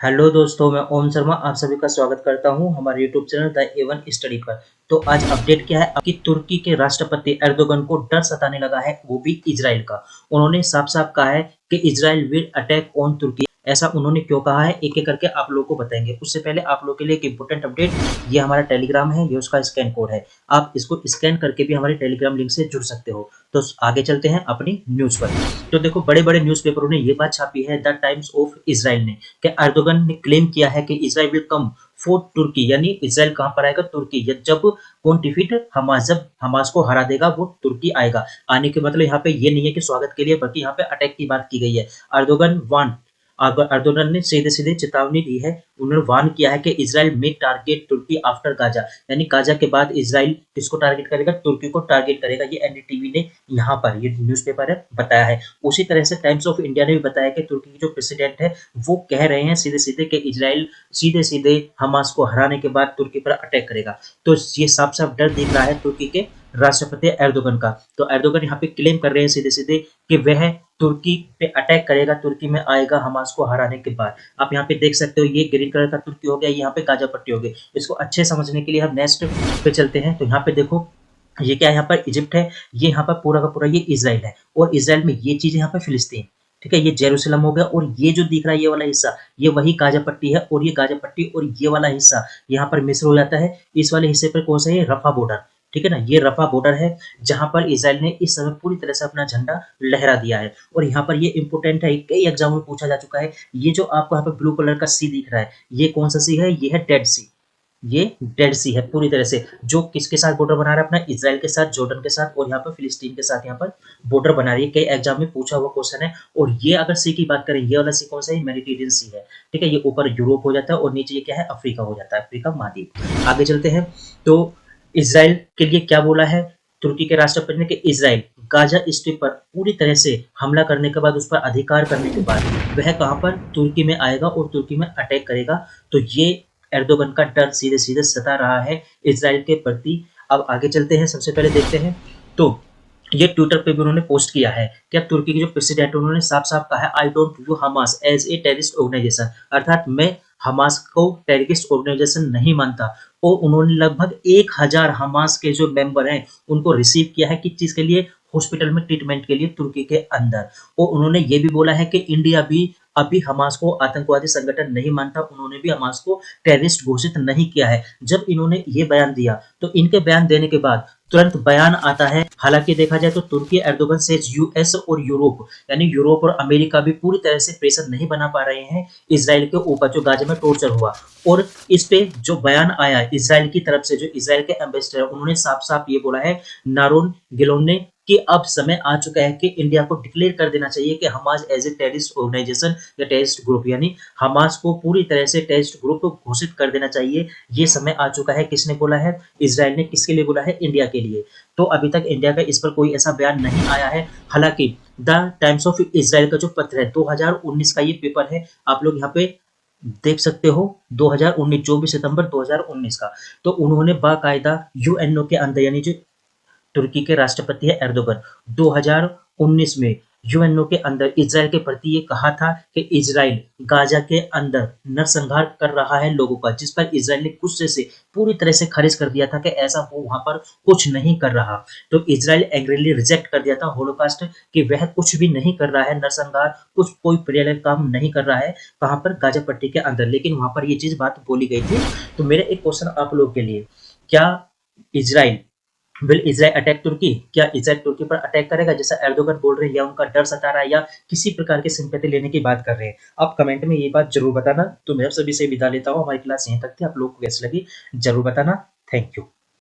Hello दोस्तों, मैं ओम शर्मा आप सभी का स्वागत करता हूं हमारे YouTube channel the Evan study पर। तो आज अपडेट क्या है कि तुर्की के राष्ट्रपति एर्दोगन को डर सताने लगा है, वो भी इजराइल का। उन्होंने साफ साफ कहा है कि इजराइल विल अटैक ऑन तुर्की। ऐसा उन्होंने क्यों कहा है, एक एक करके आप लोगों को बताएंगे। उससे पहले आप लोगों के लिए एक इंपॉर्टेंट अपडेट, ये हमारा टेलीग्राम है, ये उसका स्कैन कोड है। आप इसको स्कैन करके भी हमारे टेलीग्राम लिंक से जुड़ सकते हो। तो आगे चलते हैं अपनी न्यूज पर। तो देखो, बड़े बड़े न्यूज़पेपरों ने ये बात छापी है द टाइम्स ऑफ इजराइल ने, कि एर्दोगन ने क्लेम किया है कि इजराइल विल कम फॉर तुर्की, यानी इजराइल कहां पर आएगा, तुर्की। जब कौन डिफीट हमास, जब हमास को हरा देगा वो तुर्की आएगा। आने के मतलब यहाँ पे ये नहीं है कि स्वागत के लिए, बल्कि यहाँ पे अटैक की बात की गई है। एर्दोगन वान एर्दोगन ने सीधे सीधे चेतावनी दी है। उन्होंने वार्न किया है कि इजराइल में टारगेट तुर्की आफ्टर गाजा, यानी गाजा के बाद इजराइल किसको टारगेट करेगा, तुर्की को टारगेट करेगा। ये एनडीटीवी ने यहाँ पर, ये न्यूज़पेपर है, बताया है। उसी तरह से टाइम्स ऑफ इंडिया ने भी बताया कि तुर्की की जो प्रेसिडेंट है वो कह रहे हैं सीधे सीधे कि इजराइल सीधे सीधे हमास को हराने के बाद तुर्की पर अटैक करेगा। तो ये साफ साफ डर दिख रहा है तुर्की के राष्ट्रपति एर्दोगन का। तो एर्दोगन यहाँ पे क्लेम कर रहे हैं सीधे सीधे कि वह तुर्की पे अटैक करेगा, तुर्की में आएगा हमास को हराने के बाद। आप यहाँ पे देख सकते हो, ये ग्रीन कलर का तुर्की हो गया, यहाँ पे गाजा पट्टी हो गई। इसको अच्छे समझने के लिए हम नेक्स्ट पे चलते हैं। तो यहाँ पे देखो, ये क्या है, यहाँ पर इजिप्ट है, ये यहाँ पर पूरा का पूरा ये इजराइल है, और इजराइल में ये चीज यहाँ पर फिलिस्तीन। ठीक है, ये जेरूसलम हो गया, और ये जो दिख रहा है ये वाला हिस्सा, ये वही गाजा पट्टी है, और ये गाजा पट्टी और ये वाला हिस्सा यहाँ पर मिस्र हो जाता है। इस वाले हिस्से पर कौन सा है, रफा बॉर्डर। ठीक है ना, ये रफा बॉर्डर है जहां पर इजराइल ने इस समय पूरी तरह से अपना झंडा लहरा दिया है। और यहाँ पर ये इंपोर्टेंट है, कई एग्जाम में पूछा जा चुका है। ये जो आपको यहाँ पर ब्लू कलर का सी दिख रहा है, ये कौन सा सी है, ये है डेड सी। ये डेड सी है पूरी तरह से, जो किसके साथ बॉर्डर बना रहा है, अपना इजराइल के साथ, जॉर्डन के साथ, और यहाँ पर फिलिस्तीन के साथ यहाँ पर बॉर्डर बना रही है। कई एग्जाम में पूछा हुआ क्वेश्चन है। और ये अगर सी की बात करें, ये वाला सी कौन सा है, मेडिटेरियन सी है। ठीक है, ये ऊपर यूरोप हो जाता है और नीचे ये क्या है, अफ्रीका हो जाता है, अफ्रीका महाद्वीप। आगे चलते हैं। तो इजराइल के लिए क्या बोला है तुर्की के राष्ट्रपति ने, कि इजराइल गाजा स्ट्रिप पर पूरी तरह से हमला करने के बाद, उस पर अधिकार करने के बाद, वह कहां पर, तुर्की में आएगा और तुर्की में अटैक करेगा। तो ये एर्दोगन का डर सीधे सीधे सता रहा है इजराइल के प्रति। अब आगे चलते हैं, सबसे पहले देखते हैं। तो ये ट्विटर पे भी उन्होंने पोस्ट किया है। क्या तुर्की के जो प्रेसिडेंट है उन्होंने साफ साफ कहा है, I don't view Hamas as a terrorist organization, अर्थात मैं हमास को टेररिस्ट ऑर्गेनाइजेशन नहीं मानता। और उन्होंने लगभग 1000 हमास के जो मेंबर हैं उनको रिसीव किया है, किस चीज के लिए, हॉस्पिटल में ट्रीटमेंट के लिए तुर्की के अंदर। और उन्होंने ये भी बोला है कि इंडिया भी अभी हमास को आतंकवादी संगठन नहीं मानता, उन्होंने भी हमास को टेररिस्ट घोषित नहीं किया है। जब इन्होंने ये बयान दिया, तो इनके बयान देने के बाद तुरंत बयान आता है। हालांकि देखा जाए तो तुर्की एर्दोगन से यूएस और यूरोप, यानी यूरोप और अमेरिका भी पूरी तरह से प्रेशर नहीं बना पा रहे हैं इजराइल के ऊपर, जो गाजा में टॉर्चर हुआ। और इस पे जो बयान आया इजराइल की तरफ से, जो इजराइल के एम्बेसडर, उन्होंने साफ साफ ये बोला है, नारोन गिलोन ने, कि अब समय आ चुका है कि इंडिया को डिक्लेयर कर देना चाहिए कि Hamas as a terrorist organization या टेररिस्ट ग्रुप, यानी हमास को पूरी तरह से टेररिस्ट ग्रुप घोषित कर देना चाहिए। ये समय आ चुका है। किसने बोला है, इजराइल ने। किसके लिए बोला है, इंडिया के लिए। तो अभी तक इंडिया का इस पर कोई ऐसा बयान नहीं आया है। हालांकि द टाइम्स ऑफ इजराइल का जो पत्र है, 2019 का ये पेपर है, आप लोग यहाँ पे देख सकते हो, 2019, 24 सितंबर 2019 का। तो उन्होंने बाकायदा यूएनओ के अंदर, यानी जो तुर्की के राष्ट्रपति है एर्दोगन, 2019 में यूएनओ के अंदर इजराइल के प्रति ये कहा था कि इजराइल गाजा के अंदर नरसंहार कर रहा है लोगों का, जिस पर इजराइल ने गुस्से से पूरी तरह से खारिज कर दिया था कि ऐसा वो वहां पर कुछ नहीं कर रहा। तो इजराइल एग्रीली रिजेक्ट कर दिया था होलोकास्ट, कि वह कुछ भी नहीं कर रहा है, नरसंहार कुछ कोई प्रेरक काम नहीं कर रहा है कहां पर, गाजा पट्टी के अंदर। लेकिन वहां पर ये चीज बात बोली गई थी। तो मेरा एक क्वेश्चन आप लोग के लिए, क्या इजराइल विल इजराइल अटैक तुर्की, क्या इजराइल तुर्की पर अटैक करेगा जैसा एर्दोगन बोल रहे हैं, या उनका डर सता रहा है, या किसी प्रकार की सिंपैथी लेने की बात कर रहे हैं? आप कमेंट में ये बात जरूर बताना। तो मैं आप सभी से विदा लेता हूँ, हमारी क्लास यहीं तक थी, आप लोग को कैसी लगी जरूर बताना। Thank you.